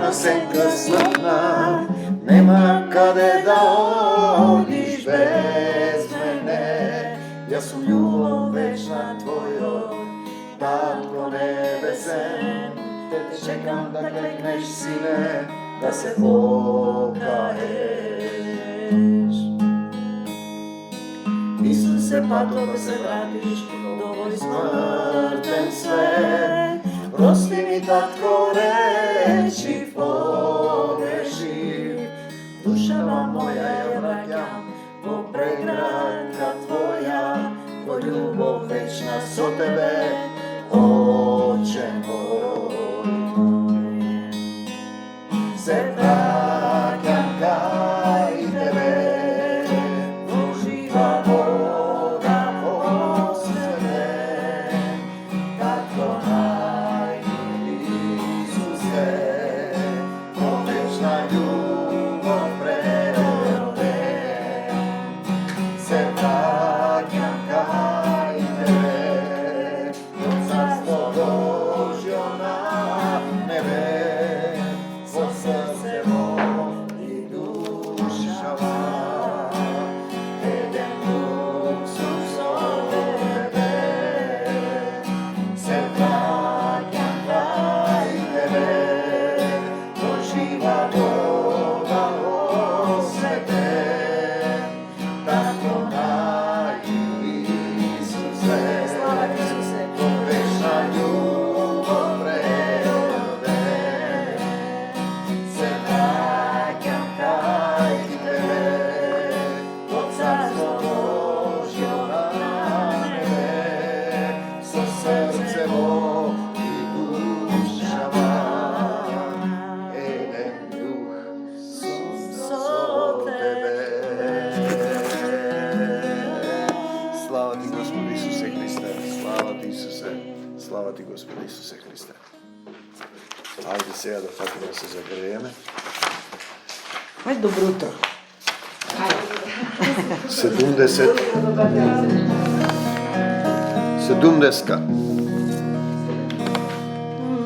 Черна сенка смртна, нема каде да одиш без мене. Јас сум љубов вечна твојот, Татко небесен. Те чекам да клекнеш, сине, да се покаеш. Исусе, пато да се вратиш до овој смртен свет. Прости ми, Татко, речи погрешив. Душава моја ја враќам во преградка твоја, во љубов вечна со тебе, Оче мој. Се враќам кај тебе, во жива вода осветен, Татко најмили Исусе, во вечна љубов прероден. Се враќам кај тебе, во Царство Божјо на небе, во срцево и душава. Еден дух сум со тебе. Се враќам кај тебе, во жива вода осветен, Татко најмили Исусе, Слава ти, Исусе. во вечна љубов прероден. Се враќам кај тебе, во Царство Божјо на небе, со срцево и душава. Еден дух сум со тебе. Слава ти, Господи Исусе Христе, слава ти, Исусе, слава ти, Господи Исусе Христе. Ајде сега да фатиме да се загрееме. Ајде, добро утро. 70.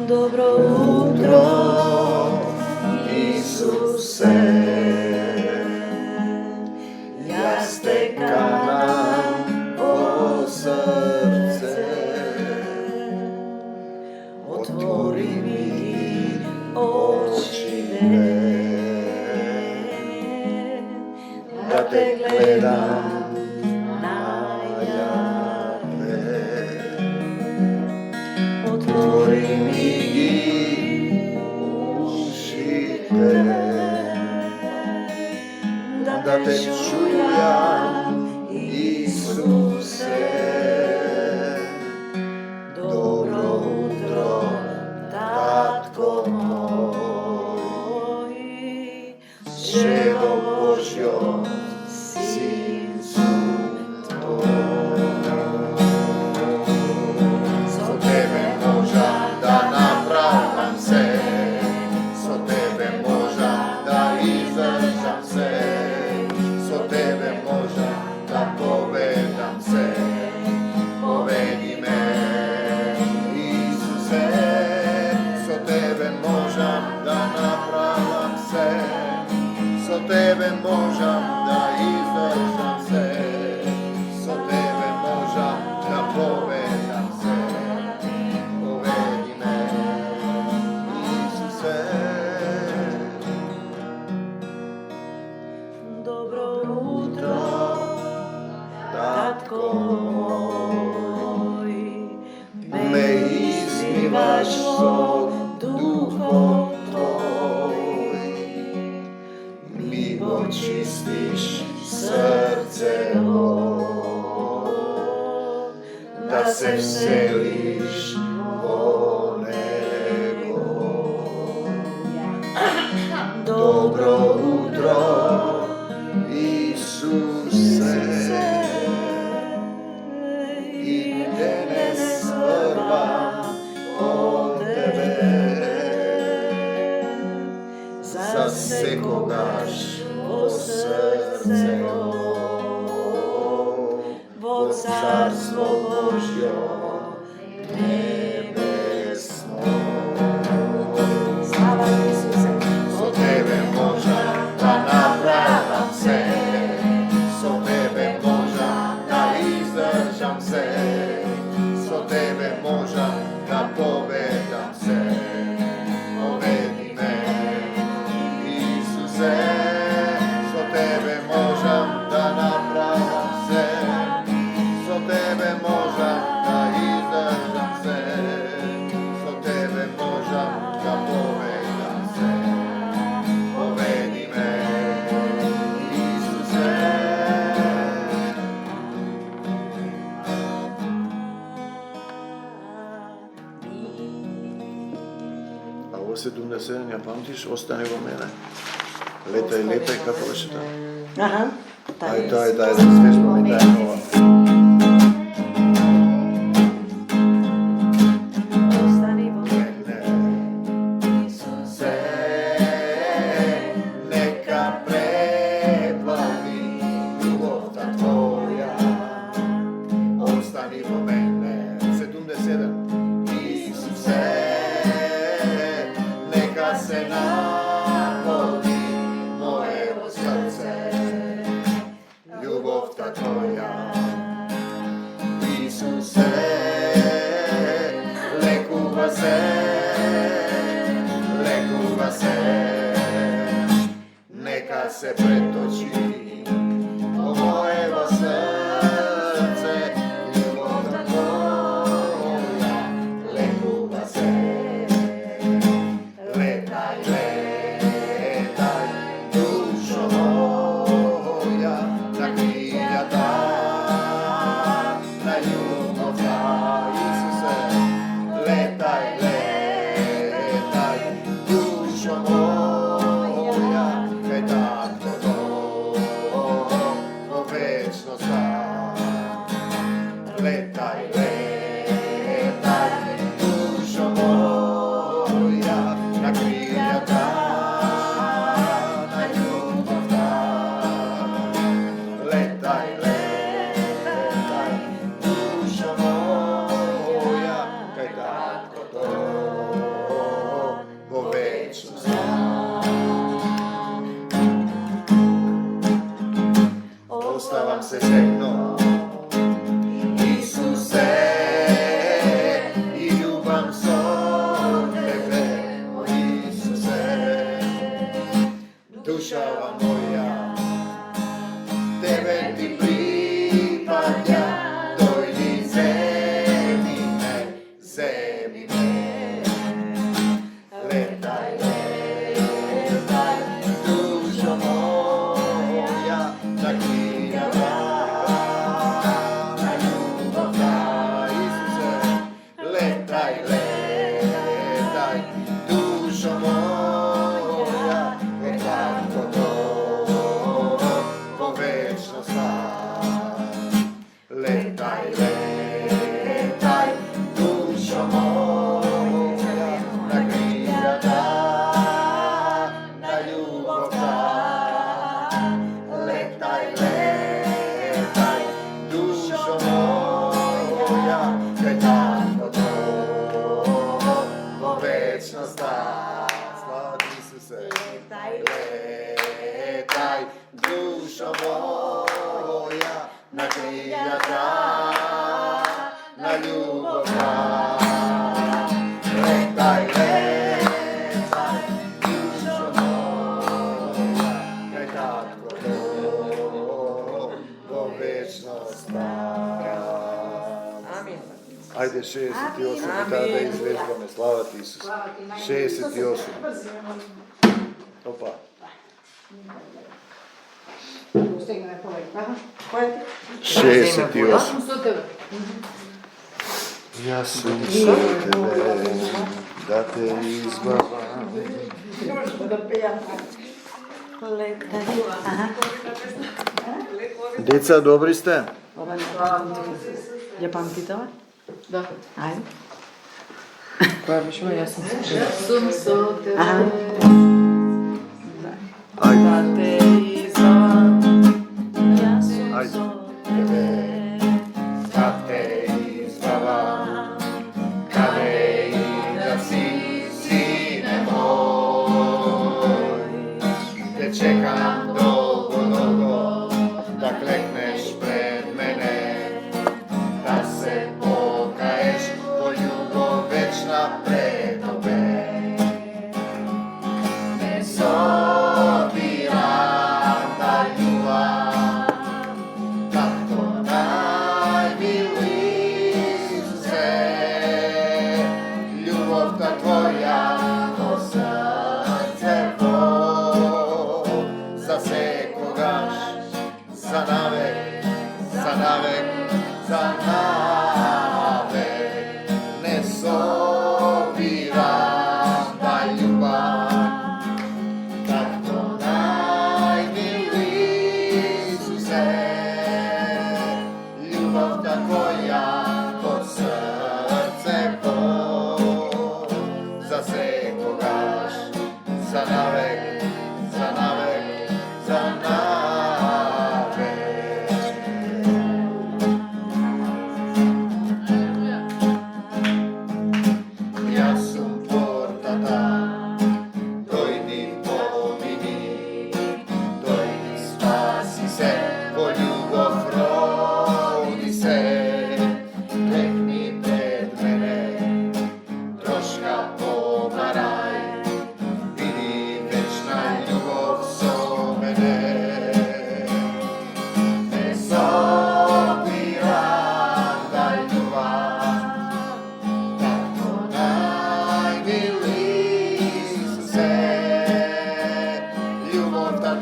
Добро утро, Исусе, јас те канам во срце. Отвори ми очите, да те гледам најапре. Отвори ми ги ушите, да те чујам, Исусе. Добро утро, Татко мој, Чедо Божјо, Син сум твој. Со тебе можам да направам се, со тебе можам да издржам се, со тебе можам да победам се. Поведи ме, Исусе, со тебе можам да направам се, со тебе можам да издржам се, со тебе можам да победам се. Поведи ме, Исусе. добро утро, Татко мој. Ме измиваш со духот твој, ми го чистиш срцево, да се вселиш во него. Добро утро, Исусе, и денес врвам од тебе, за секогаш во срцево, во Царство Божјо небесно. Слава ти, Исусе. 7 ја памтиш, остани во мене. Летај, летај, како беше тоа? Аха. Ај, да извежбаме, таа е нова. Остани во мене. Исусе, нека преплави љубовта Твоја. Остани во мене. 77. Исусе, нека се наполни моето срце. Љубовта Твоја. Исусе, лекува се, нека се преточи во моето срце. Љубовта Твоја, лекува се. Летај, летај, душо моја, на кријата на љубовта. Исусе, летај, летај, душо моја, кај таткото во вечноста. Летај, летај, душо моја, на кријата на љубовта. Летај, летај, душо моја, кај таткото во вечноста. Оставам се сегно, Исусе, и љубам со Тебе, о Исусе. Душава моја, Тебе ти припаѓа, дојди земи ме, земи ме. Летај, летај, душо моја, на кријата на љубовта. Исусе, летај, летај, душо моја, кај таткото во вечноста. Летај, летај, душо моја, на кријата на љубовта. Летај, летај, душо моја, кај таткото во вечноста. Слава ти, Исусе. Летај, душо моја, на кријата на љубовта. Летај, летај, душо моја, кај таткото во вечноста. Амин. Ајде 68, таа да извежбаме. Слава ти, Исус. 68. Опа. Стегнаме повеќе. Кој е? 68. Со тебе. Јас сум со Тебе, да те избавам. Да пеам. Летај. Аха. Деца, добри сте? Ова не ја памтите ова? Да. Ајде. Која беше ова? Јас сум со тебе. Аха. Ајде. Да те извам. Јас сум Ајде. со тебе. Да те избавам, каде и да си, сине мој. Те чекам долго, долго, да клекнеш пред мене, да се покаеш во љубов вечна пред Тебе. Не собирам да љубам, како најмил Исусе. Љубовта Твоја во срцево за се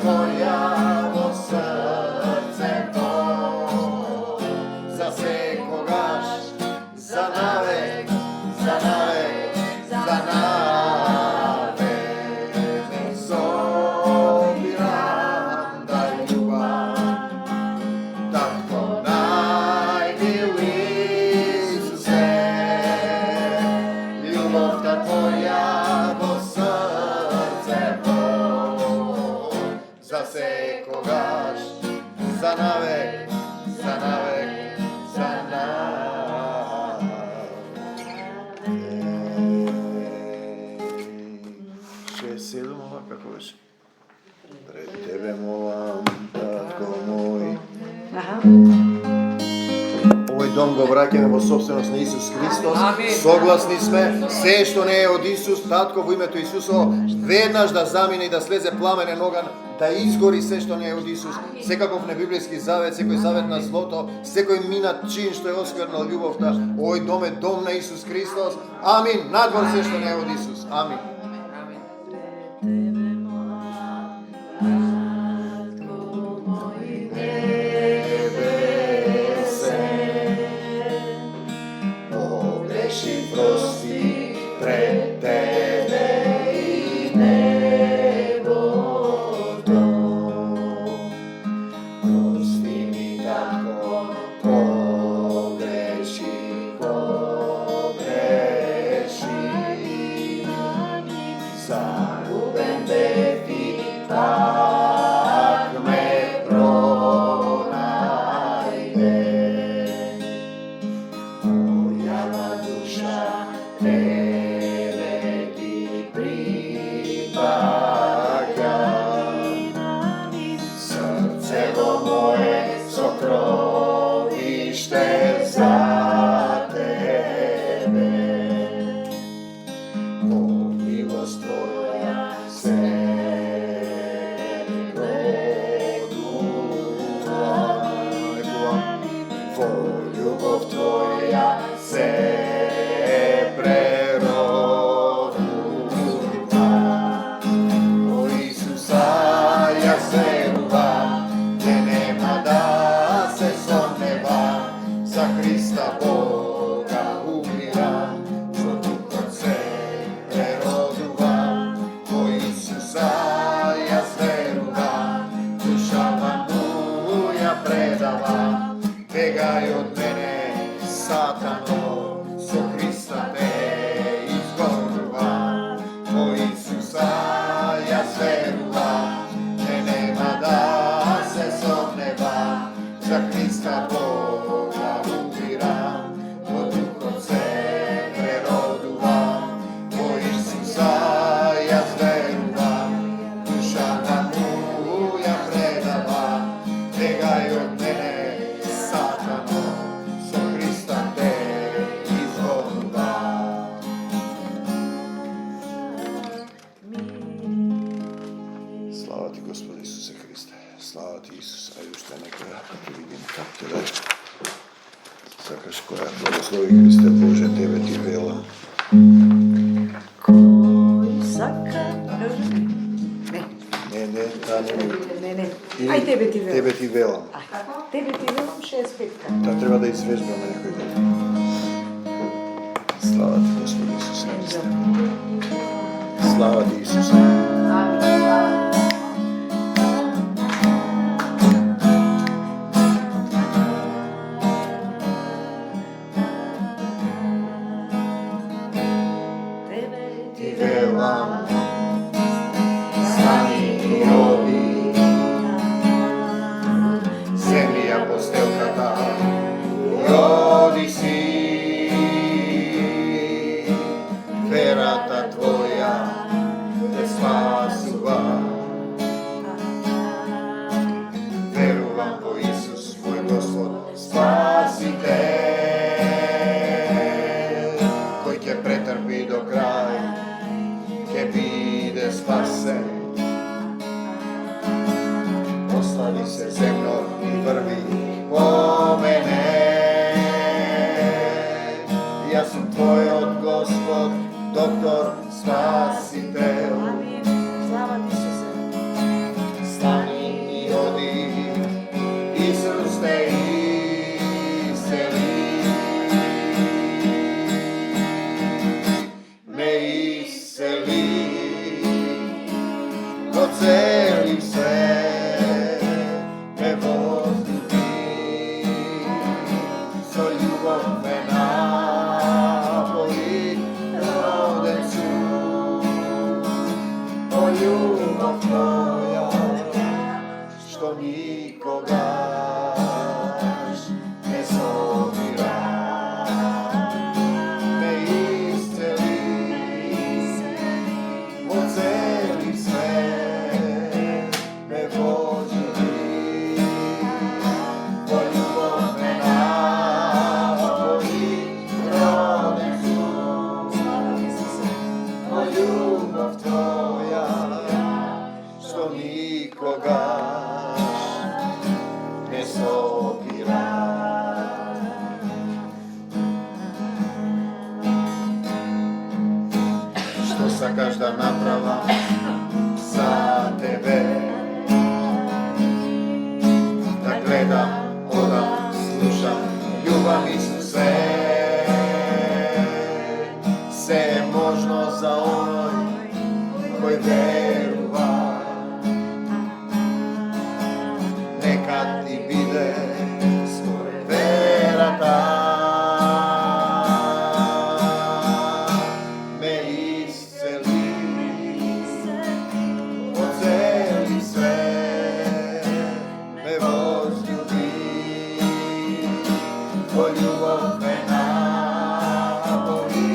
Твоја во срцето, за секогаш, за навек, за навек, за навек. Собирам да љубам, татко најмили Исусе, љубовта Твоја во срцето, за секогаш, за навек, за навек, за навек. 6-7 ова како беше? Пред Тебе молам, татко мој. Овој дом го враќаме во собственост на Исус Христос. Амин. Согласни сме, се што не е од Исус, татко во името Исусово, веднаш да замине и да слезе пламенен оган, да изгори се што не е од Исус. Секаков небиблиски завет, секој завет на злото, секој минат чин што е осквернал љубовта. Овој дом е дом на Исус Христос. Амин. Надвор се што не е од Исус. Амин. Погреши, прости пред Тебе и небото. Прости ми, татко, погреши, погреши. Загубен бев и пак ме пронајде. Моја душа Тебе ти припаѓа, срцево мое сокровиште за Тебе. По милост Твоја се родувам, во љубов Твоја се преродувам. О Исуса јас верувам, те нема да се сомневам, за Христа Бога умирам, во духот се преродувам. О Исуса јас верувам, душава моја предавам, бегај од мене, Сатано, со Христа те изгонувам. О Исуса јас верувам, не нема да се сомневам, за Христа Бога умирам, во духот се преродувам. О Исуса јас верувам, душата моја предавам, бегај од мене, Сатано, со Христа те изгонувам. Слава ти, Господи Исусе Христе. Слава ти, Исус. Ајде уште некоја, да видим как ќе да сакаш која. Благослови Христе Боже, Тебе ти велам. Кој сака? Не, та не. Не. Или Ај тебе ти велам. Тебе ти велам. Тебе ти велам 65-ка. Та треба да извежбаме некој ден. Слава ти, Господи Исусе Христе. Слава ти, Исусе. Ти велам, стани и оди, земја постелката, и оди си. Верата Твоја те спасува. Верувам во Исус, мој Господ, Спасител, кој ќе претрпи до крај, ќе биде спасен. Остави се земно и врви по мене. Јас сум Твојот Господ, доктор, Спасител. Слава ти, Исусе. не собираш. Што сакаш да направам за тебе? Да гледам, одам, слушам, љубам Исусе. Се е можно за оној кој верува. Нека ти биде според верата. Ме исцели од цели свет. Ме возлюби, во љубов ме напои.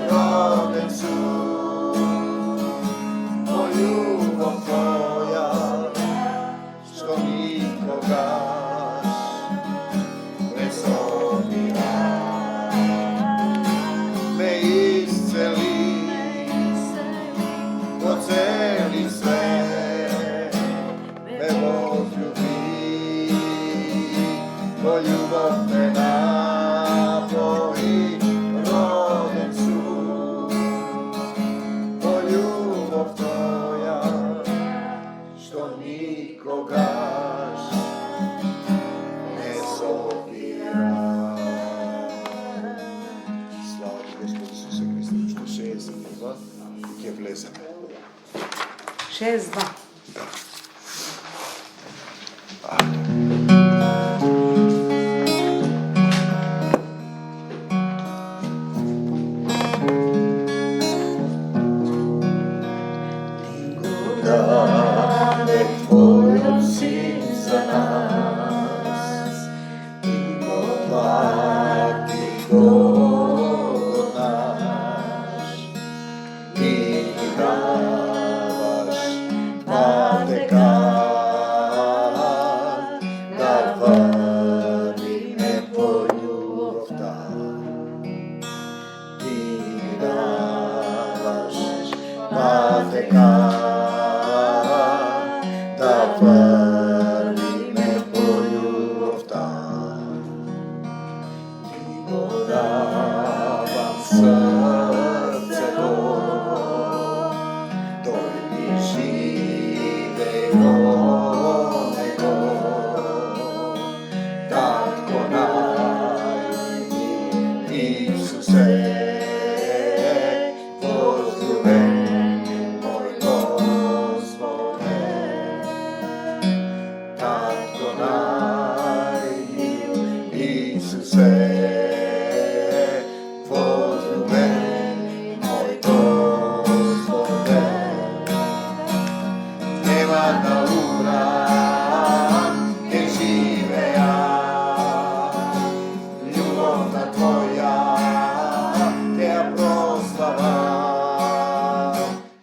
Роден сум, во љубов твоја, што никогаш не собира. Ме исцели во цели свет. Ме возлюби, во љубов ме напои. Роден сум, во љубов твоја, што никогаш не собира. Слава ти, Господи Исусе Христе, што 62 и ќе влеземе. 6-2. Даде Твојот Син за нас, Ти го плати долгот наш, Ти ни даваш патека да вървиме по љубовта. Ти ни даваш патека да вървиме по љубовта. Ти го давам срцето, тој ми живе во него. Татко најмил Исусе, возлюбен мој Господе. Татко најмил Исусе, возлюбен мој Господе. Нема да умрам, ке живеа, љубовта Твоја ќе ја прославам.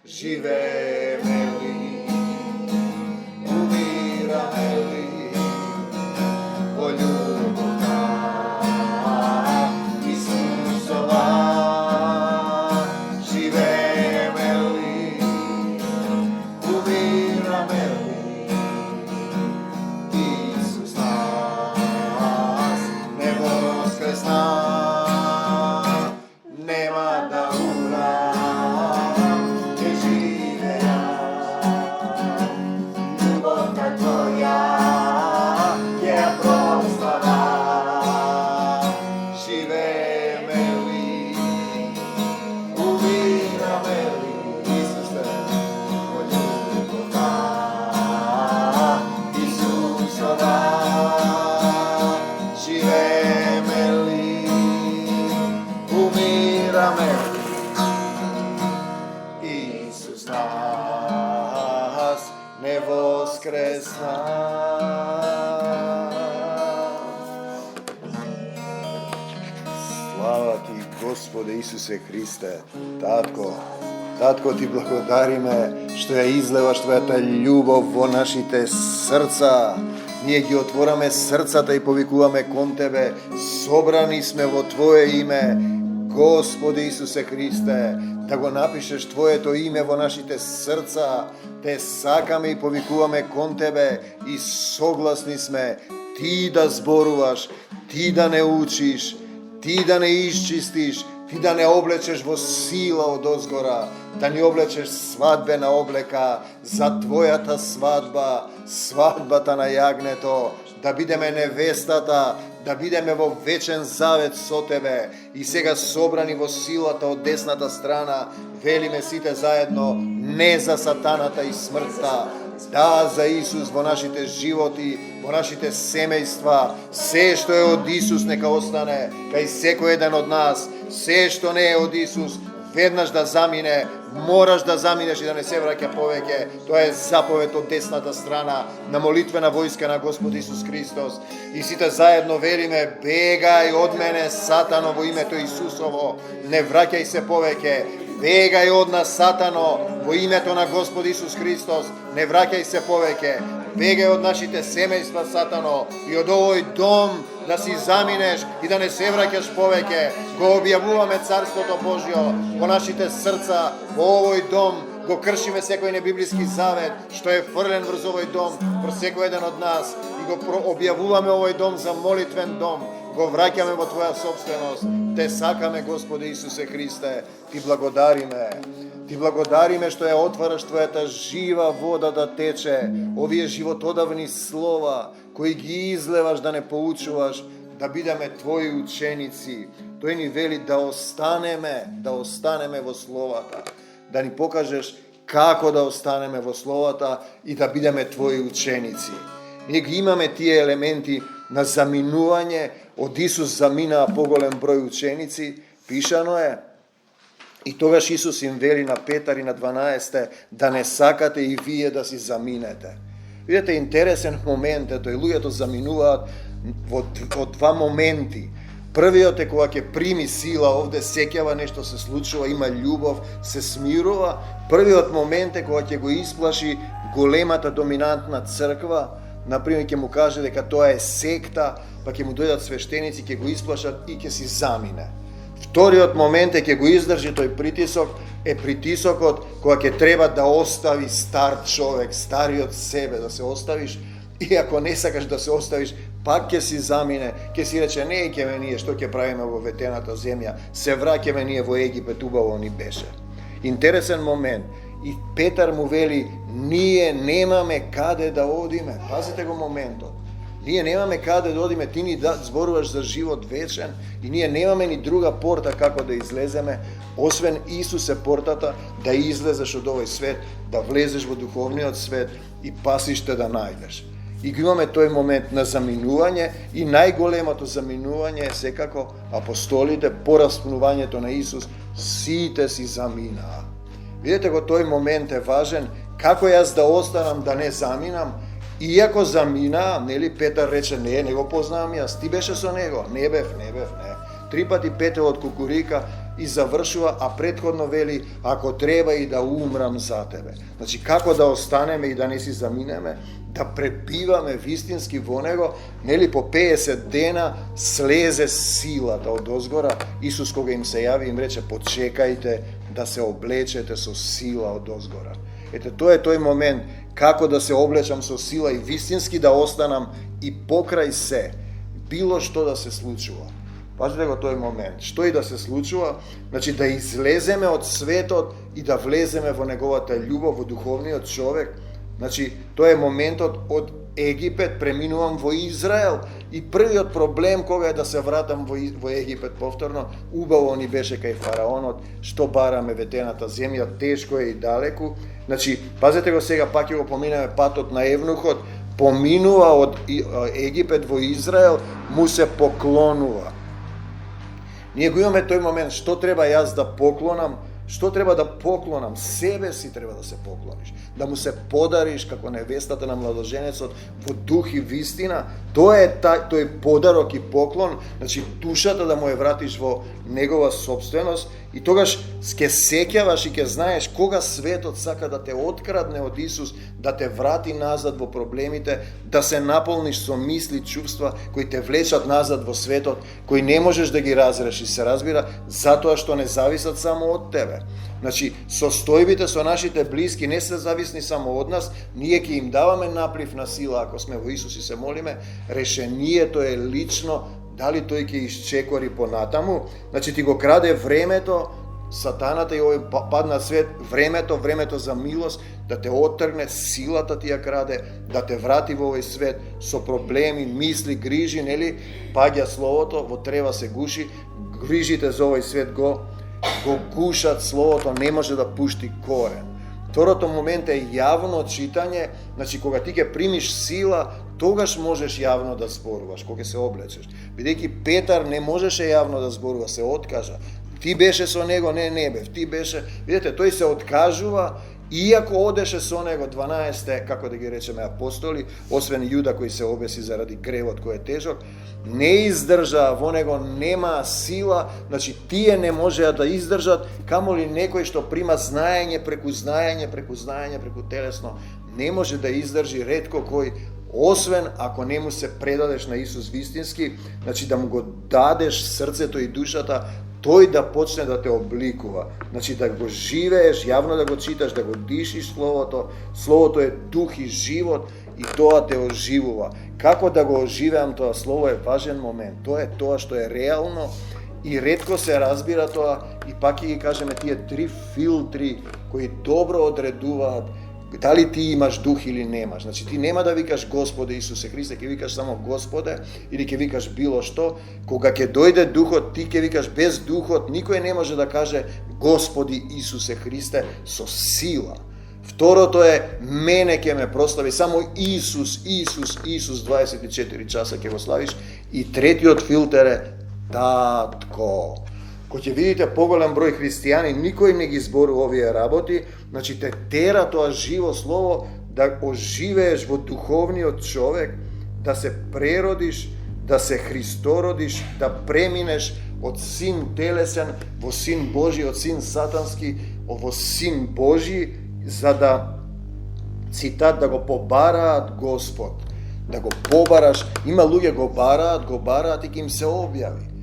Живееме ли, умираме ли, во љубовта Исусова. Живееме ли, умираме ли, Исус нас не воскресна. Нема да умрам, ќе живеа, љубовта Твоја ќе ја прославам. Живееме ли, умираме ли, Исусе, во љубовта Исусова. Живееме ли, умираме ли, Исус нас не воскресна. Слава ти, Господе Исусе Христе, Татко. Татко, ти благодариме што ја излеваш Твојата љубов во нашите срца. Ние ги отвораме срцата и повикуваме кон Тебе. Собрани сме во Твое име, Господи Исусе Христе, да го напишеш Твоето име во нашите срца. Те сакаме и повикуваме кон Тебе и согласни сме Ти да зборуваш, Ти да не учиш, Ти да не исчистиш, Ти да не облечеш во сила од озгора, да ни облечеш свадбена облека за Твојата свадба, свадбата на јагнето, да бидеме невестата, да бидеме во вечен завет со Тебе и сега собрани во силата од десната страна, велиме сите заедно, не за сатаната и смртта, да за Исус во нашите животи, во нашите семејства, се што е од Исус нека остане кај секој еден од нас, се што не е од Исус веднаш да замине, мораш да заминеш и да не се враќа повеќе. Тоа е заповед од десната страна на молитвена војска на Господ Исус Христос. И сите заедно велиме, бегај од мене, Сатано, во името Исусово, не враќај се повеќе. Бегај од нас, Сатано, во името на Господ Исус Христос, не враќај се повеќе. Бегај од нашите семејства, Сатано, и од овој дом да си заминеш и да не се враќаш повеќе. Го објавуваме Царството Божјо во нашите срца, во овој дом, го кршиме секој небиблиски завет што е фрлен врз овој дом, врз секој еден од нас и го објавуваме овој дом за молитвен дом. Го враќаме во Твоја собственост. Те сакаме, Господи Исусе Христе, Ти благодариме. Ти благодариме што ја отвараш Твојата жива вода да тече, овие животодавни слова, кои ги излеваш да не поучуваш, да бидеме Твои ученици. Тој ни вели да останеме во Словата, да ни покажеш како да останеме во Словата и да бидеме Твои ученици. Ние ги имаме тие елементи на заминување, од Исус заминаа поголем број ученици, пишано е. И тогаш Исус им вели на Петар и на 12 да не сакате и вие да си заминете. Видете, интересен момент е тој, луѓето заминуваат во два моменти. Првиот е кога ќе прими сила, овде сеќава нешто се случува, има љубов, се смирува. Првиот момент е кога ќе го исплаши големата доминантна црква, например ќе му каже дека тоа е секта, па ќе му дојдат свештеници, ќе го исплашат и ќе си замине. Вториот момент е ќе го издржи тој притисок, е притисокот кога ќе треба да остави стар човек, стариот себе, да се оставиш, и ако не сакаш да се оставиш, пак ќе си замине, ќе си рече, не икеме ние, што ќе правиме во ветената земја, се враќаме ние во Египет, убаво ни беше. Интересен момент. И Петар му вели, ние немаме каде да одиме. Пазите го моментот. Ние немаме каде да одиме, ти ни зборуваш за живот вечен и ние немаме ни друга порта како да излеземе, освен Исус е портата да излезеш од овој свет, да влезеш во духовниот свет и пасиште да најдеш. И го имаме тој момент на заминување и најголемото заминување е секако апостолите по распнувањето на Исус, сите си заминаа. Видете го, тој момент е важен, како јас да останам да не заминам. Иако замина, нели Петар рече, не го познавам јас, ти беше со него, не бев. 3 пати петелот кукурика и завршува, а предходно вели, ако треба и да умрам за тебе. Значи, како да останеме и да не си заминеме, да пребиваме вистински во него, нели по 50 дена слезе силата од озгора. Исус кога им се јави, им рече, почекајте да се облечете со сила од озгора. Ете, тоа е тој момент, како да се облечам со сила и вистински да останам и покрај се, било што да се случува. Пазите го тој момент, што и да се случува, значи да излеземе од светот и да влеземе во неговата љубов, во духовниот човек. Значи, тоа е моментот од Египет, преминувам во Израел и првиот проблем кога е да се вратам во Египет повторно, убаво ни беше кај фараонот, што бараме ветената земја, тешко е и далеку. Значи, пазете го сега, пак ќе го поминеме патот на Евнухот, поминува од Египет во Израел, му се поклонува. Ние го имаме тој момент, што треба јас да поклонам, што треба да поклонам, себе си треба да се поклониш, да му се подариш како невестата на младоженецот во дух и вистина, тоа е тој подарок и поклон, значи душата да му ја вратиш во негова собственост и тогаш ќе сеќаваш и ќе знаеш кога светот сака да те открадне од Исус, да те врати назад во проблемите, да се наполниш со мисли, чувства кои те влечат назад во светот, кои не можеш да ги разрешиш, се разбира, затоа што не зависат само од тебе. е. Значи, состојбите со нашите блиски не се зависни само од нас, ние ќе им даваме наплив на сила ако сме во Исус и се молиме, решението е лично, дали тој ќе исчекори понатаму, значи ти го краде времето, сатаната и овој паднат свет, времето за милост, да те оттргне, силата ти ја краде, да те врати во овој свет со проблеми, мисли, грижи, нели? Паѓа словото, во трева се гуши, грижите за овој свет го гушат, словото не може да пушти корен. Второто момент е јавно читање, значи кога ти ќе примиш сила, тогаш можеш јавно да зборуваш, кога ќе се облечеш. Бидејќи Петар не можеше јавно да зборува, се откажа. Ти беше со него, не бев, ти беше, видите, тој се откажува, иако одеше со него 12, како да ги речеме, апостоли, освен Јуда кој се обеси заради гревот кој е тежок, не издржа, во него нема сила, значи тие не можеа да издржат, камоли некој што прима знаење преку телесно, не може да издржи, ретко кој, освен ако не му се предадеш на Исус вистински, значи да му го дадеш срцето и душата, тој да почне да те обликува. Значи да го живееш, јавно да го читаш, да го дишиш Словото. Словото е дух и живот и тоа те оживува. Како да го оживеам тоа Слово е важен момент. Тоа е тоа што е реално и ретко се разбира тоа и пак ќе ги кажеме тие 3 филтри кои добро одредуваат дали ти имаш дух или немаш. Значи ти нема да викаш Господе Исусе Христе, ќе викаш само Господе или ќе викаш било што. Кога ќе дојде духот, ти ќе викаш без духот, никој не може да каже Господи Исусе Христе со сила. Второто е мене ќе ме прослави, само Исус 24 часа ќе го славиш. И третиот филтер е Татко. Кога ќе видите поголем број христијани, никој не ги зборува овие работи, значи те тера тоа живо слово да оживееш во духовниот човек, да се преродиш, да се христородиш, да преминеш од син телесен во син Божи, од син сатански во син Божи, за да, цитат, да го побараат Господ, да го побараш. Има луѓе го бараат и ќе им се објави.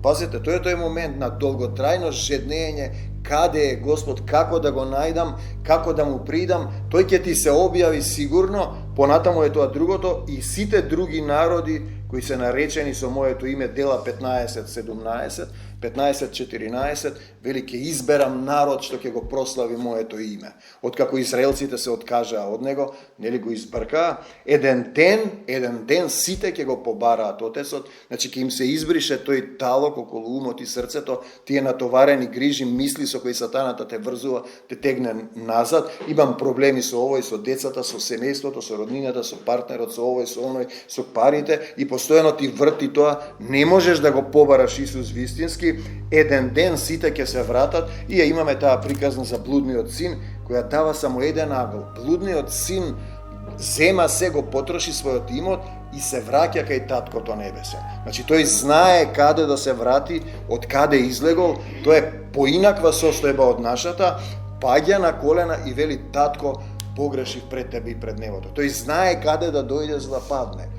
Пазете, тој е тој момент на долготрајно жеднење, каде е Господ, како да го најдам, како да му придам, тој ќе ти се објави сигурно, понатаму е тоа другото и сите други народи кои се наречени со моето име, Дела 15:17, 15:14, вели ќе изберам народ што ќе го прослави моето име. Откако израелците се откажаа од него, нели го избркаа, еден ден сите ќе го побараат Отецот, значи ќе им се избрише тој талок околу умот и срцето, тие натоварени грижи, мисли со кои сатаната те врзува, те тегне назад. Имам проблеми со овој, со децата, со семејството, со роднината, со партнерот, со овој, со оној, со парите и постојано ти врти тоа, не можеш да го побараш Исус вистински. Еден ден сите ќе се вратат и ја имаме таа приказна за блудниот син, која дава само еден агол. Блудниот син зема се, го потроши својот имот и се враќа кај таткото небесен. Значи тој знае каде да се врати, од каде излегол, тоа е поинаква состојба од нашата, паѓа на колена и вели татко, погрешив пред тебе и пред небото. Тој знае каде да дојде за да падне.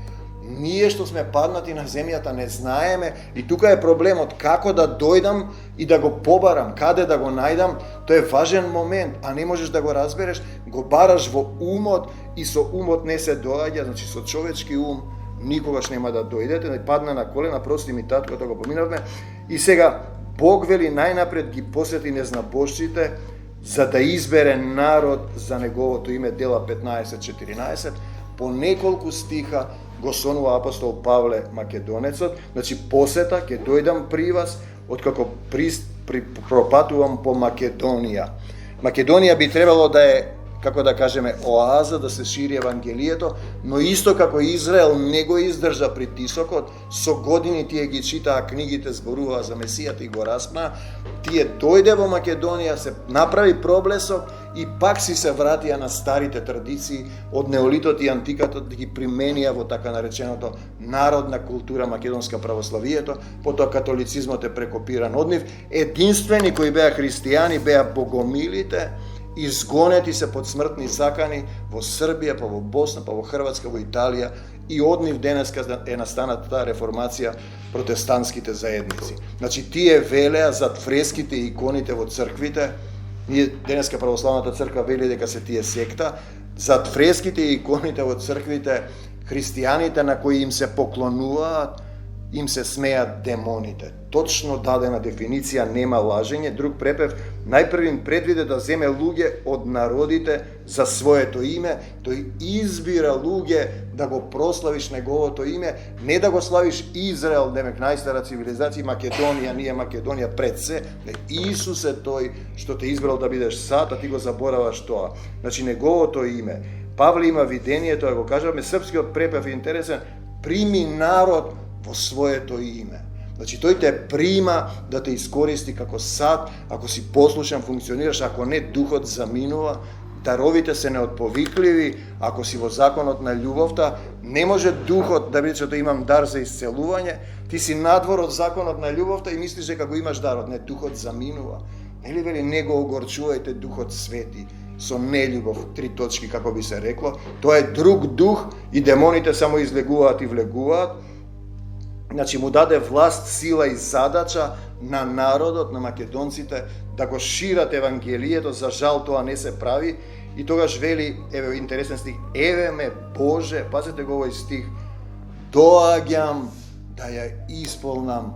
Ние што сме паднати на земјата не знаеме и тука е проблемот како да дојдам и да го побарам, каде да го најдам, тоа е важен момент, а не можеш да го разбереш, го бараш во умот и со умот не се доаѓа, значи со човечки ум никогаш нема да дојдете, да падна на колена, прости ми татко, тоа го поминавме. И сега Бог вели најнапред ги посети незнабожците за да избере народ за неговото име, Дела 15:14, по неколку стиха го сонува апостол Павле Македонецот, значи посета, ќе дојдам при вас, откако пропатувам по Македонија. Македонија би требало да е, како да кажеме, оаза, да се шири евангелието, но исто како Израел не го издржа притисокот, со години тие ги читаа книгите, зборуваа за Месијата и го распнаа, тие дојде во Македонија, се направи проблесок и пак си се вратија на старите традиции од неолитот и антикатот да ги применија во така нареченото народна култура македонска православието, потоа католицизмот е прекопиран од нив. Единствени кои беа христијани беа богомилите изгонети се под смртни закани во Србија, па во Босна, па во Хрватска, во Италија, и од нив денеска е настаната таа реформација протестантските заедници. Значи, тие велеа зад фреските и иконите во црквите, ние денеска православната црква вели дека се тие секта, зад фреските и иконите во црквите, христијаните на кои им се поклонуваат, им се смеат демоните. Точно дадена дефиниција, нема лажење. Друг препев, најпрвин предвиде да земе луѓе од народите за своето име, тој избира луѓе да го прославиш неговото име, не да го славиш Израел, демек најстара цивилизација, Македонија, ние Македонија пред се, не, Исус е тој што те избрал да бидеш сад, а ти го забораваш тоа. Значи, неговото име. Павле има видение, тоа го кажавме, српскиот препев е интересен, прими народ во своето име. Значи, тој те прима да те искористи како сад, ако си послушен, функционираш, ако не, духот заминува, даровите се неотповикливи, ако си во законот на љубовта, не може духот да биде што имам дар за исцелување, ти си надвор од законот на љубовта и мислиш дека го имаш дарот, не, духот заминува. Нели вели, не го огорчувајте духот свети со нељубов, 3 точки како би се рекло, тоа е друг дух и демоните само излегуваат и влегуваат. Значи, му даде власт, сила и задача на народот, на македонците, да го шират евангелието, за жал тоа не се прави, и тогаш вели, еве интересен стих, еве ме Боже, пазете го овој стих, доаѓам да ја исполнам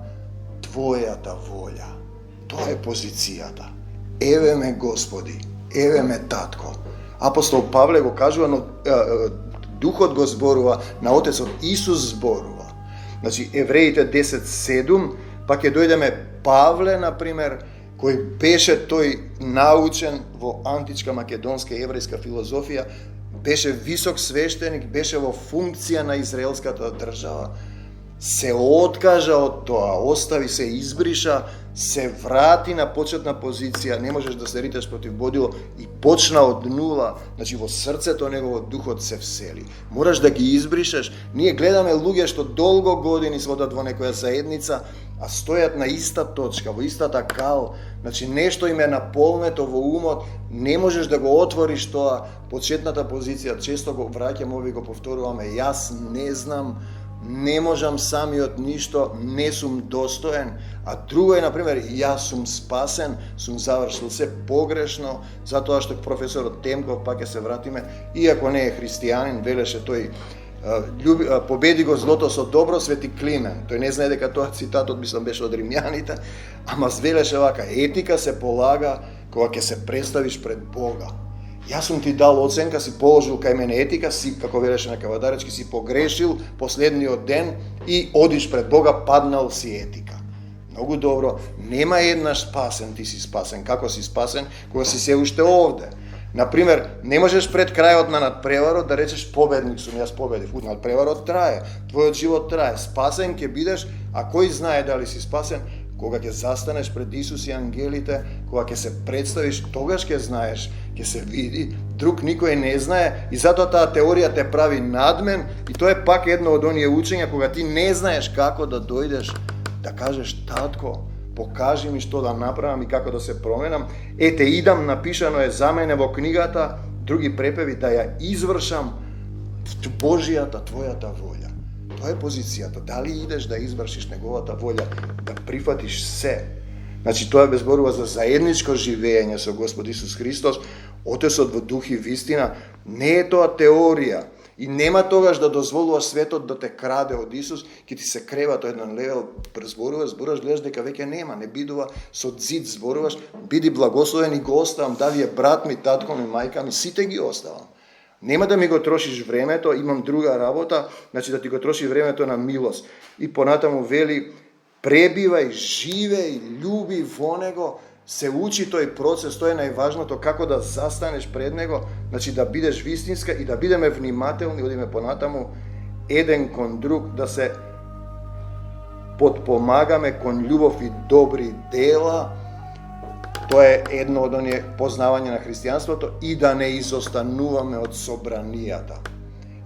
Твојата волја. Тоа е позицијата. Еве ме Господи, еве ме Татко. Апостол Павле го кажува, но Духот го зборува, на Отецот Исус зборува. Значи, Евреите 10:7, па ќе дојдеме Павле, например, кој беше тој научен во античка македонска и еврејска филозофија, беше висок свештеник, беше во функција на израелската држава, се откажа од тоа, остави се, избриша, се врати на почетна позиција, не можеш да се ритеш против бодило и почна од нула, значи во срцето негово духот се всели. Мораш да ги избришеш. Ние гледаме луѓе што долго години сводат во некоја заедница, а стојат на иста точка, во истата кал, значи нешто им е наполнето во умот, не можеш да го отвориш тоа, почетната позиција, често го враќам ови го повторуваме, јас не знам, не можам самиот ништо, не сум достоен, а друго е, например, јас сум спасен, сум завршил се погрешно, затоа што професорот Темков, пак ќе се вратиме, иако не е христијанин, велеше тој, победи го злото со добро, Свети Климен. Тој не знае дека тоа цитатот, мислам, беше од римјаните, ама велеше вака, етика се полага кога ќе се представиш пред Бога. Јас сум ти дал оценка, си положил кај мене етика, си, како велеше на Кавадаречки, си погрешил последниот ден и одиш пред Бога, паднал си етика. Многу добро, нема еднаш спасен, ти си спасен. Како си спасен? Кога си се уште овде. Например, не можеш пред крајот на надпреварот да речеш победник сум, јас победив. Надпреварот трае, твојот живот трае. Спасен ќе бидеш, а кој знае дали си спасен? Кога ќе застанеш пред Исус и ангелите, кога ќе се представиш, тогаш ќе знаеш, ќе се види, друг никој не знае и затоа таа теорија те прави надмен и тоа е пак едно од оние учења кога ти не знаеш како да дојдеш, да кажеш татко, покажи ми што да направам и како да се променам. Ете, идам, напишано е за мене во книгата, други препеви, да ја извршам Божијата, Твојата волја. Тоа е позицијата. Дали идеш да извршиш неговата волја, да прифатиш се. Значи, тоа зборува за заедничко живење со Господ Исус Христос, Отецот во дух и вистина. Не е тоа теорија. И нема тогаш да дозволуваш светот да те краде од Исус, ќе ти се крева тој еден левел, зборуваш, гледаш дека веќе нема, не бидува со дзид зборуваш, биди благословен и го оставам, да ви е брат ми, татко ми, мајка ми, сите ги оставам. Нема да ми го трошиш времето, имам друга работа, значи да ти го троши времето на милост. И понатаму вели, пребивај, живеј, љуби во него, се учи тој процес, тоа е најважното, како да застанеш пред него, значи да бидеш вистинска и да бидеме внимателни, одиме понатаму, еден кон друг, да се подпомагаме кон љубов и добри дела. Тоа е едно од оние познавање на христијанството и да не изостануваме од собранијата.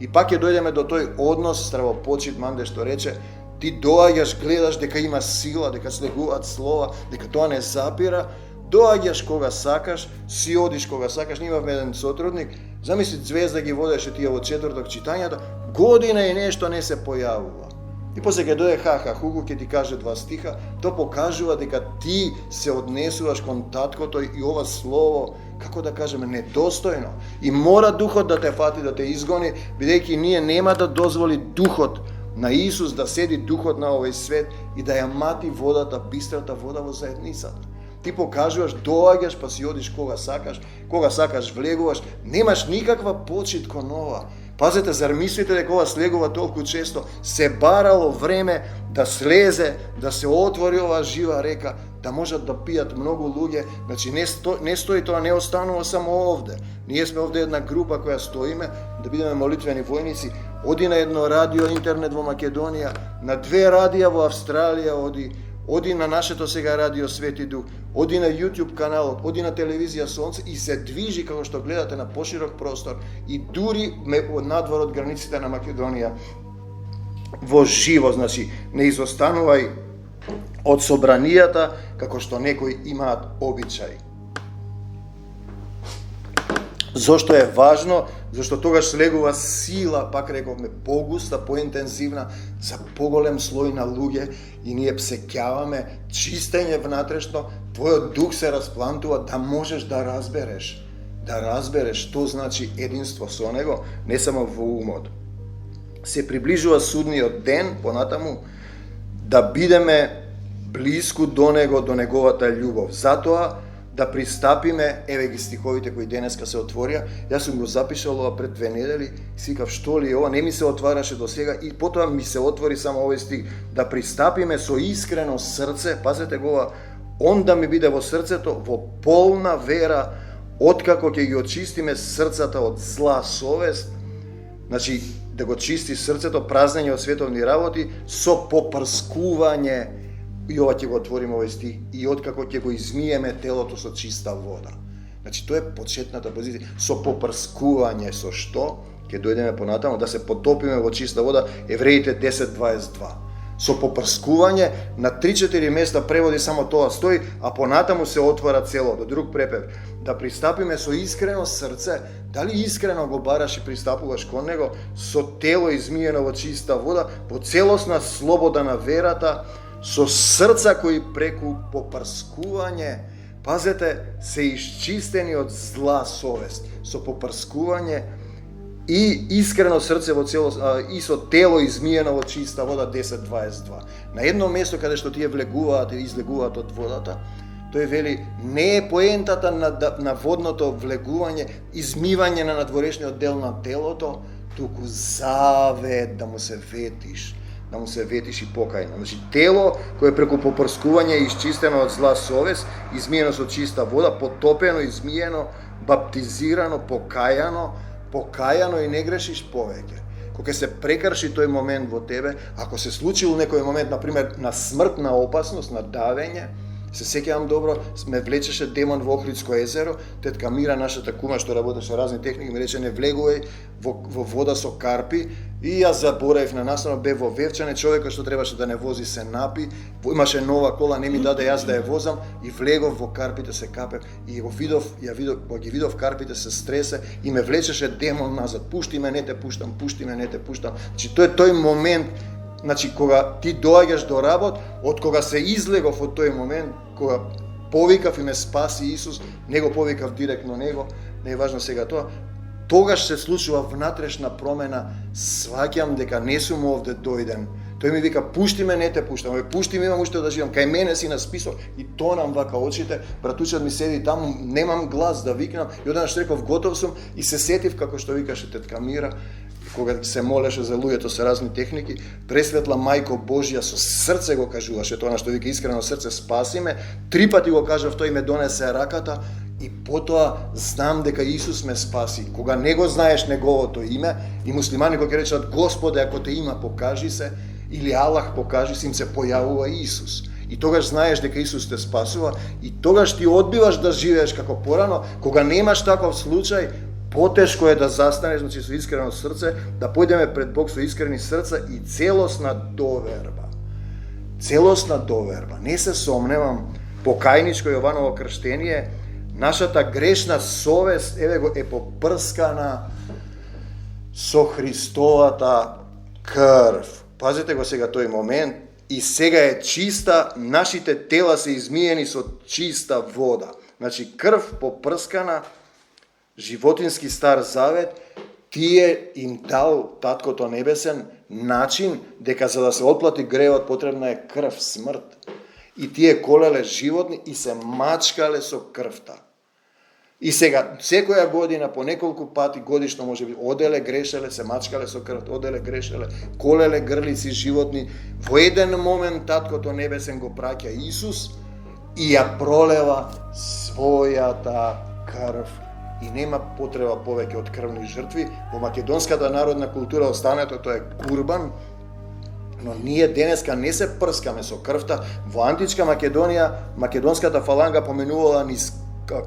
И пак ќе дојдеме до тој однос, стравопочит Манде што рече, ти доаѓаш, гледаш дека има сила, дека слегуваат слова, дека тоа не запира, Доаѓаш кога сакаш, си одиш кога сакаш. Имавме еден сотрудник, замисли Звезда ги водеше тие во четврток читањата, година и нешто не се појавува. И после ќе дојде Хаха Хугу, ќе ти каже 2 стиха, то покажува дека ти се однесуваш кон таткото и ова слово, како да кажеме, недостојно. И мора духот да те фати, да те изгони, бидејќи ние нема да дозволи духот на Исус да седи духот на овој свет и да ја мати водата, бистрата вода во заедницата. Ти покажуваш, доаѓаш, па си одиш кога сакаш влегуваш, немаш никаква почит кон ова. Пазете, зар мислите дека ова слегува толку често? Се барало време да слезе, да се отвори оваа жива река, да можат да пијат многу луѓе. Значи не стои тоа, не останува само овде. Ние сме овде една група која стоиме да бидеме молитвени војници. Оди на едно радио интернет во Македонија, на 2 радија во Австралија, оди на нашето сега радио Свети Дух, оди на YouTube каналот, оди на телевизија Сонце и се движи како што гледате на поширок простор и дури надвор од границите на Македонија во живо, значи не изостанувај од собранијата како што некои имаат обичај. Зошто е важно? Зашто тогаш слегува сила, пак рековме, погуста, поинтензивна, за поголем слој на луѓе и ние псекјаваме чистење внатрешно, твојот дух се расплантува да можеш да разбереш што значи единство со него, не само во умот. Се приближува судниот ден, понатаму, да бидеме блиску до него, до неговата љубов. Затоа, да пристапиме, еве ги стиховите кои денеска се отворија, јас сум го запишал ова пред 2 недели, свикав што ли е ова, не ми се отвараше до сега и потоа ми се отвори само овој стих, да пристапиме со искрено срце, пазете го ова, он да ми биде во срцето, во полна вера, откако ќе ги очистиме срцата од зла совест, значи да го чисти срцето, празнење од световни работи, со попрскување. И ова ќе го отвориме овој стих, и откако ќе го измиеме телото со чиста вода. Значи, тоа е почетната позиција. Со попрскување, со што? Ќе дојдеме понатаму, да се потопиме во чиста вода, Евреите 10:22. Со попрскување, на 3-4 места преводи само тоа стои, а понатаму се отвора цело, до друг препев. Да пристапиме со искрено срце, дали искрено го бараш и пристапуваш кон него, со тело измиено во чиста вода, во целосна слобода на верата, со срца кои преку попрскување, пазете, се исчистени од зла совест, со попрскување и искрено срце во целост, и со тело измиено во чиста вода 10:22. На едно место каде што тие влегуваат и излегуваат од водата, тој вели, не е поентата на водното влегување, измивање на надворешниот дел на телото, туку завет да му се ветиш и покајно. Значи, тело кое преку попрскување е исчистено од зла совест, измиено со чиста вода, потопено, измиено, баптизирано, покајано и не грешиш повеќе. Кога се прекрши тој момент во тебе, ако се случил некој момент, например, на смртна опасност, на давење, се сеќавам добро, ме влечеше демон во Охридско езеро, тетка Мира, нашата кума што работеше разни техники, ми рече не влегувај во вода со карпи, и јас заборавив на настано, бе во Вевчане, човекот што требаше да не вози се напи, имаше нова кола, не ми даде јас да ја возам, и влегов во карпите, се капев, и кога ги видов карпите, се стресе, и ме влечеше демон назад, пушти ме, не те пуштам. Значи, тоа е тој момент, значи, кога ти доаѓаш до работ, од кога се излегов од тој момент, кога повикав и ме спаси Исус, не го повикав директно него, не е важно сега тоа, тогаш се случува внатрешна промена, сваќам дека не сум овде дојден. Тој ми вика, пушти ме, не те пуштам, пушти ме, имам уште да живам, кај мене си на список, и тонам вака очите, братучат ми седи таму, немам глас да викнам, и одеднаш реков, готов сум, и се сетив како што викаше тетка Мира, кога се молеше за луѓето со разни техники, пресветла Мајко Божја со срце го кажуваше тоа што вика искрено срце спаси ме, 3 пати го кажав, тој ме донесе раката и потоа знам дека Исус ме спаси. Кога не го знаеш неговото име и муслимани кога речат Господе ако те има покажи се или Аллах покажи се, им се појавува Исус. И тогаш знаеш дека Исус те спасува и тогаш ти одбиваш да живееш како порано, кога немаш таков случај. Потешко е да застанеш, значи со искрено срце, да појдеме пред Бог со искрени срца и целосна доверба. Не се сомневам покајничко Јованово крштение, нашата грешна совест, еве го, е попрскана со Христовата крв. Пазете го сега тој момент, и сега е чиста, нашите тела се измиени со чиста вода. Значи, крв попрскана, животински стар завет, тие им дал Таткото Небесен начин дека за да се отплати гревот потребна е крв, смрт. И тие колеле животни и се мачкале со крвта. И сега, секоја година, по неколку пати годишно, може би, оделе, грешеле, се мачкале со крв, оделе, грешеле, колеле грлици животни. Во еден момент Таткото Небесен го праќа Исус и ја пролева својата крв. И нема потреба повеќе од крвни жртви. Во македонската народна култура останато тоа е курбан, но ние денеска не се прскаме со крвта. Во античка Македонија, македонската фаланга поменувала низ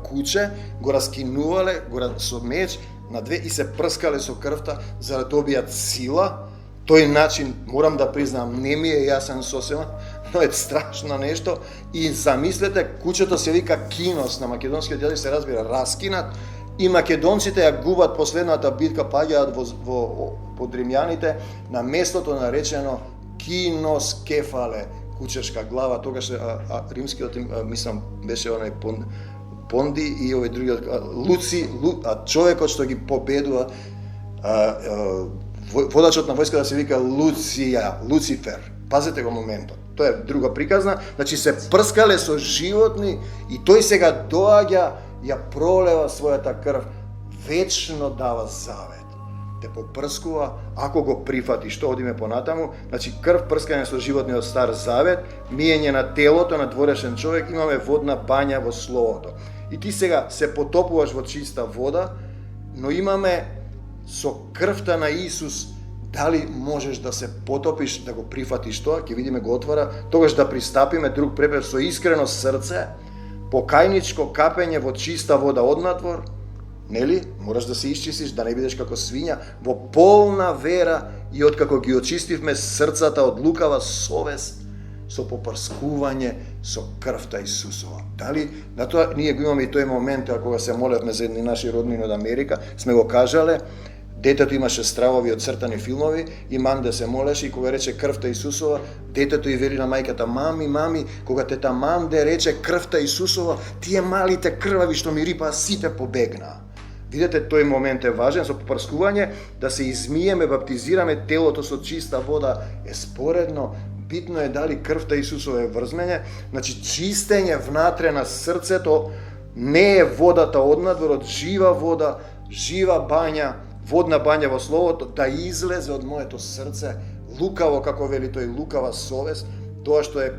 куче, го раскинувале со меч на две и се прскале со крвта за да добијат сила. Тој начин, морам да признам, не ми е јасен сосема, но е страшно нешто. И замислете, кучето се вика кинос, на македонскиот јазик се разбира раскинат, и македонците ја губат последната битка, паѓаат во под римјаните на местото наречено кинос кефале, кучешка глава. Тогаш римскиот, мислам, беше онај Понди и овој другиот Луци, човекот што ги победува, водачот на војската се вика Луцифер. Пазете го моментот. Тоа е друга приказна. Значи се прскале со животни и тој сега доаѓа, ја пролева својата крв, вечно дава завет. Те попрскува, ако го прифати, што одиме понатаму, значи крв прскање со животни од Стар Завет, миење на телото на дворешен човек, имаме водна бања во Словото. И ти сега се потопуваш во чиста вода, но имаме со крвта на Исус, дали можеш да се потопиш, да го прифатиш тоа, ќе видиме го отвора, тогаш да пристапиме друг препев со искрено срце, покајничко капење во чиста вода однадвор, нели? Мораш да се исчистиш, да не бидеш како свиња, во полна вера и откако ги очистивме срцата од лукава совест, со попрскување со крвта Исусова. Дали, на тоа ние го имаме и тој момент, кога се молевме за едни наши роднини од Америка, сме го кажале, детето имаше стравови од цртани филмови и мам да се молеше и кога рече крвта Исусова, детето и вели на мајката: мами, кога тета мам де рече крвта Исусова, тие малите крвави што ми рипаа сите побегнаа. Видете, тој момент е важен со попрскување, да се измиеме, баптизираме телото со чиста вода е споредно. Битно е дали крвта Исусова е врзмење, значи чистење внатре на срцето, не е водата однадвор, од жива вода, жива бања, водна бања во Словото, да излезе од моето срце, лукаво, како вели тој, лукава совест, тоа што е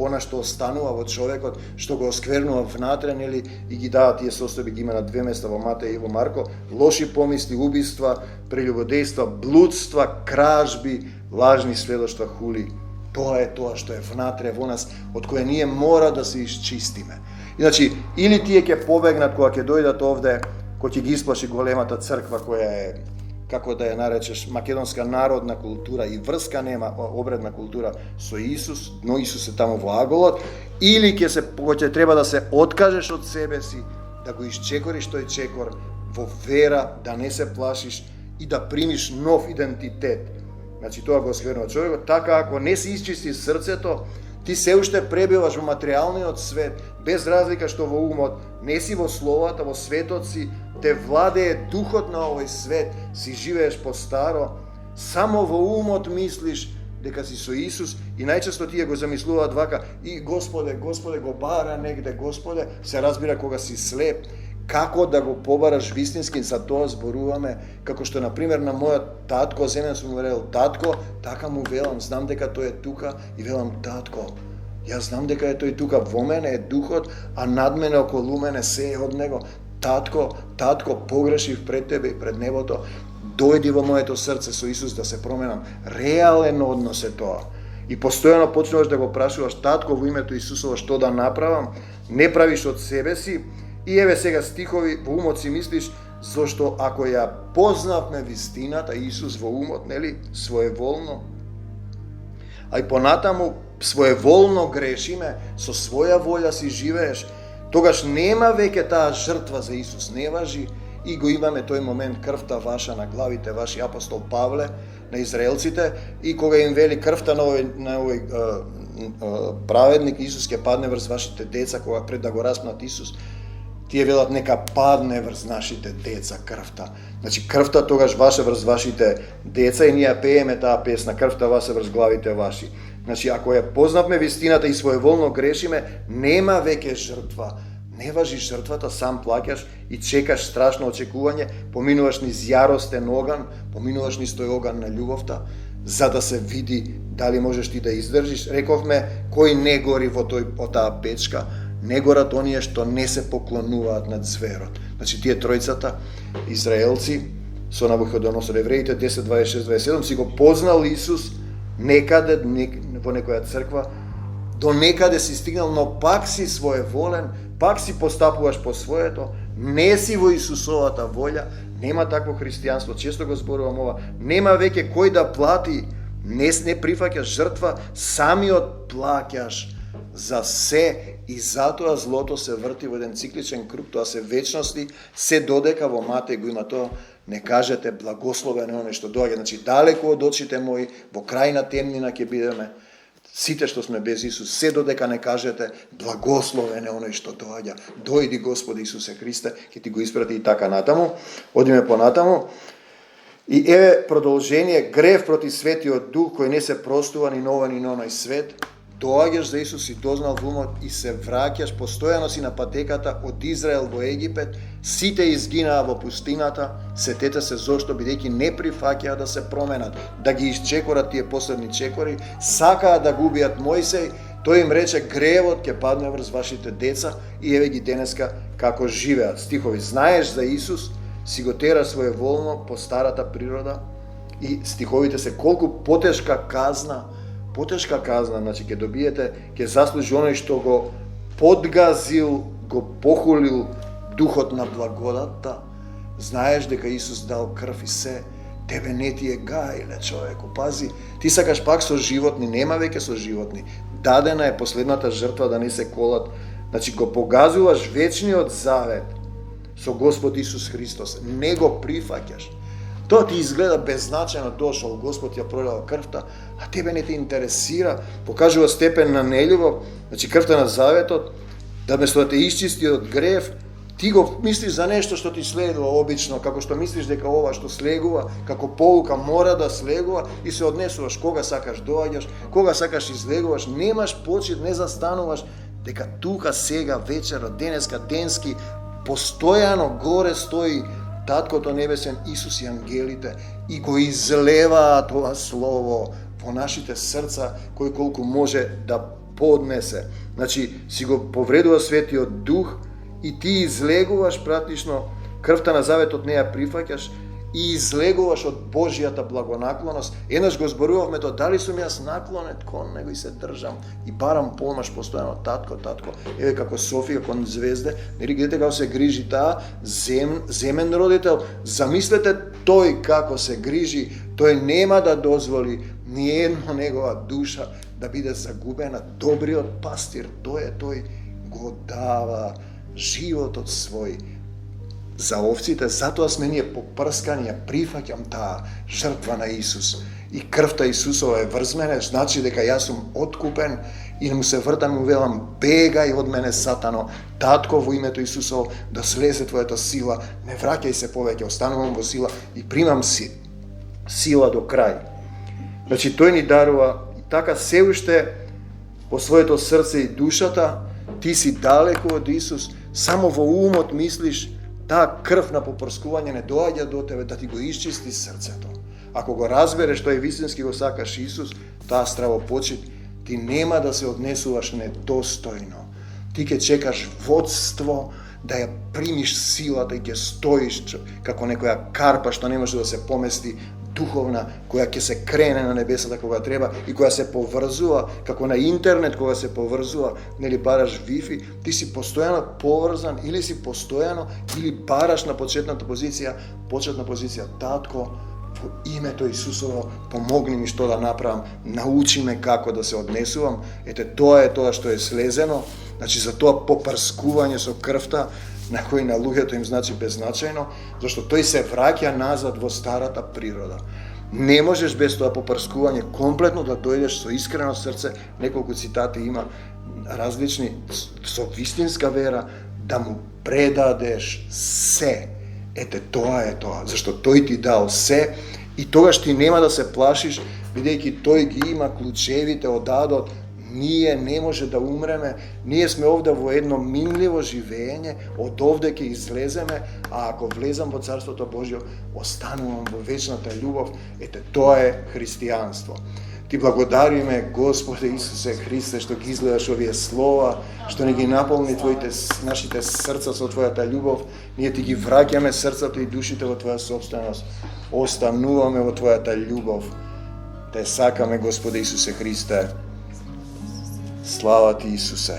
она што останува во човекот, што го осквернува внатре, нели, и ги дава тие состојби, ги има на две места во Матеј и во Марко: лоши помисли, убиства, прелюбодејства, блудства, кражби, лажни сведоштва, хули. Тоа е тоа што е внатре во нас, од кое ние мора да се исчистиме. Иначе, или тие ќе побегнат кога ќе дојдат овде, кој ќе ги исплаши големата црква, која е, како да ја наречеш, македонска народна култура и врска нема, обредна култура со Исус, но Исус е таму во аголот, или ќе треба да се откажеш од себе си, да го исчекориш тој чекор во вера, да не се плашиш и да примиш нов идентитет. Значи тоа го осквернува човекот. Така, ако не се исчисти срцето, ти се уште пребиваш во материјалниот свет, без разлика што во умот не си во словата, во светот си, те владее духот на овој свет, си живееш по старо, само во умот мислиш дека си со Исус и најчесто тие го замислуваат вака: и Господе, го бара негде, Господе, се разбира кога си слеп. Како да го побараш вистински, за тоа зборуваме, како што, например, на мојот татко, земен сум му рекол: татко, така му велам, знам дека тој е тука, и велам: татко, јас знам дека е тој тука, во мене е духот, а над мене, околу мене се е од него. Татко, погрешив пред тебе и пред небото, дојди во моето срце со Исус да се променам. Реален однос е тоа. И постојано почнуваш да го прашуваш: татко, во името Исусово што да направам? Не правиш од себе си. И еве сега стихови, во умот си мислиш: зошто ако ја познавме вистината, Исус во умот, нели, своеволно, а и понатаму своеволно грешиме, со своја волја си живееш, тогаш нема веќе таа жртва за Исус, не важи. И го имаме тој момент крвта ваша на главите ваши, апостол Павле, на израелците, и кога им вели крвта на овој праведник Исус ќе падне врз вашите деца, кога пред да го распнат Исус, тие велат нека падне врз нашите деца крвта. Значи крвта тогаш ваше врз вашите деца и ние пееме таа песна, крвта ваше врз главите ваши. Значи ако ја познавме вистината и своеволно грешиме, нема веќе жртва. Не важи жртвата, сам плаќаш и чекаш страшно очекување, поминуваш низ јаростен оган, поминуваш низ тој оган на љубовта, за да се види дали можеш ти да издржиш. Рековме, кој не гори во таа печка, не горат оние што не се поклонуваат над зверот. Значи тие тројцата израелци со Навуходоносор, евреите 10, 26, 27 си го познал Исус некаде во некоја црква, до некаде си стигнал, но пак си своеволен, пак си постапуваш по своето, не си во Исусовата волја, нема такво христијанство, често го зборувам ова, нема веќе кој да плати, не прифаќаш жртва, самиот плаќаш за се и затоа злото се врти во еден цикличен круг, тоа се вечности, се додека во Матеј го има тоа, не кажете благословен е оној што доаѓа, значи далеку од очите мои, во крајна темнина ќе бидеме, сите што сме без Исус, се додека не кажете благословен е оној што доаѓа. Дојди Господи Исусе Христе, ќе ти го испрати и така натаму. Одиме понатаму. И еве продолжение, грев против Светиот Дух кој не се простува ни на ова ни на оној свет. Доаѓаш за Исус и дознал во умот и се враќаш, постојано си на патеката од Израел во Египет, сите изгинаа во пустината, сетете се зошто, бидејќи не прифаќаа да се променат, да ги исчекорат тие последни чекори, сакаа да го убијат Мојсей, тој им рече гревот ќе падне врз вашите деца и еве ги денеска како живеат. Стихови, знаеш за Исус, си го тера своеволно по старата природа и стиховите се колку потешка казна, значи ќе добиете, ќе заслужи оној што го подгазил, го похулил духот на благодатта. Знаеш дека Исус дал крв и се, тебе не ти е гајле, човеку, пази, ти сакаш пак со животни, нема веќе со животни. Дадена е последната жртва да не се колат. Значи го погазуваш вечниот завет со Господ Исус Христос, не го прифаќаш. Тоа ти изгледа беззначено, дошол Господ ја пролил крвта, а тебе не те интересира, покажува степен на нељубов, значи крвта на заветот, да место да те исчисти од грев, ти го мислиш за нешто што ти следува обично, како што мислиш дека ова што слегува, како поука мора да слегува и се однесуваш кога сакаш доаѓаш, кога сакаш излегуваш, немаш почит, не застануваш, дека тука сега вечерот, денеска, денски, постојано горе стои Таткото Небесен, Исус и ангелите и го излеваа тоа слово во нашите срца, кој колку може да поднесе. Значи, си го повредува Светиот Дух и ти излегуваш практично, крвта на заветот не ја прифаќаш и излегуваш од Божјата благонаклоност. Еднаш го зборувавме тоа, дали сум јас наклонет кон него и се држам и барам помаш постојано, татко, еве како Софија кон звезде, нели гледате како се грижи таа земен родител, замислете тој како се грижи, тој нема да дозволи ни една негова душа да биде загубена, добриот пастир, тој го дава животот свој за овците, затоа сме ние попрскани, ја прифаќам таа жртва на Исус. И крвта Исусова е врз мене, значи дека јас сум откупен и му се вртам и му велам, бегај од мене, сатано, татко, во името Исусово, да слезе твојата сила, не враќај се повеќе, останувам во сила и примам сила до крај. Значи, тој ни дарува и така се уште во своето срце и душата, ти си далеку од Исус, само во умот мислиш, таа крв на попрскување не доаѓа до тебе да ти го исчисти срцето. Ако го разбереш тој вистински го сакаш Исус, таа стравопочит, ти нема да се однесуваш недостојно. Ти ќе чекаш водство, да ја примиш силата и ќе стоиш како некоја карпа што не може да се помести, духовна, која ќе се крене на небесата кога треба и која се поврзува, како на интернет кога се поврзува, нели бараш Wi-Fi, ти си постојано поврзан или си постојано или бараш на почетна позиција, татко, во името Исусово, помогни ми што да направам, научи ме како да се однесувам. Ете, тоа е тоа што е слезено. Значи, за тоа попрскување со крвта, на кој на луѓето им значи беззначајно, зашто тој се враќа назад во старата природа. Не можеш без тоа попрскување комплетно да дојдеш со искрено срце, неколку цитати има различни, со вистинска вера, да му предадеш се. Ете, тоа е тоа, зашто тој ти дал се и тогаш ти нема да се плашиш, бидејќи тој ги има клучевите од адот. Ние не може да умреме, ние сме овде во едно минливо живење, од овде ќе излеземе, а ако влезам во Царството Божјо, останувам во вечната љубов. Ете, тоа е христијанство. Ти благодариме, Господе Исусе Христе, што ги изгледаш овие слова, што не ги наполни нашите срца со Твојата љубов. Ние Ти ги враќаме срцата и душите во Твоја собственост. Остануваме во Твојата љубов. Те сакаме, Господе Исусе Христе. Слава Ти, Исусе.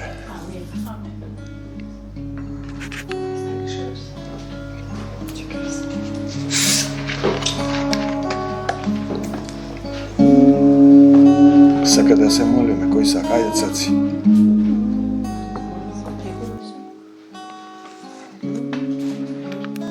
Сака да се молиме, кој сака, ајде цаци.